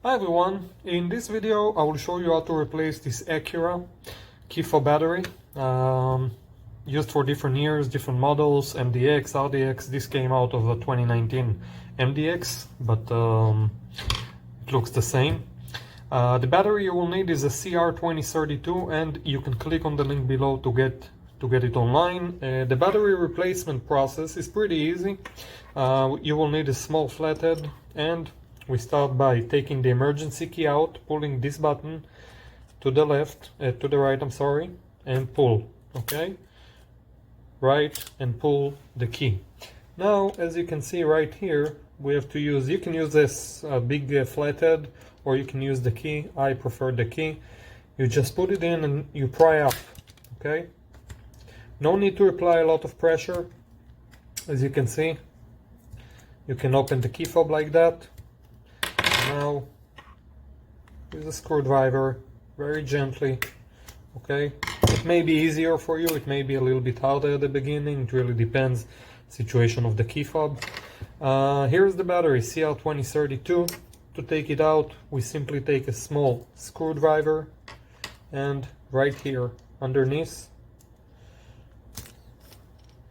Hi everyone, in this video I will show you how to replace this Acura key fob battery used for different years, different models, MDX, RDX. This came out of a 2019 MDX, but it looks the same. The battery you will need is a CR2032, and you can click on the link below to get it online. The battery replacement process is pretty easy. You will need a small flathead, and we start by taking the emergency key out, pulling this button to the right, I'm sorry, and pull, okay? Right, and pull the key. Now, as you can see right here, we have to use, you can use this big flathead, or you can use the key. I prefer the key. You just put it in and you pry up, okay? No need to apply a lot of pressure. As you can see, you can open the key fob like that. Now, use a screwdriver very gently, okay? It may be easier for you, it may be a little bit harder at the beginning, it really depends situation of the key fob. Here's the battery, CR2032. To take it out, we simply take a small screwdriver and right here underneath,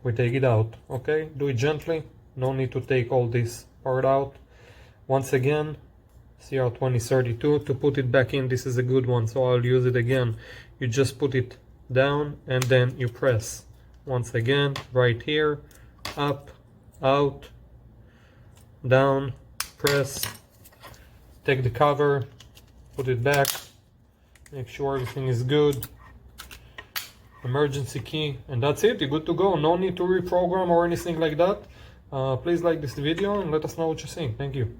we take it out, okay? Do it gently, no need to take all this part out. Once again, CR2032, to put it back in, this is a good one, so I'll use it again. You just put it down and then you press. Once again, right here, up, out, down, press, take the cover, put it back, make sure everything is good. Emergency key, and that's it, you're good to go. No need to reprogram or anything like that. Please like this video and let us know what you think. Thank you.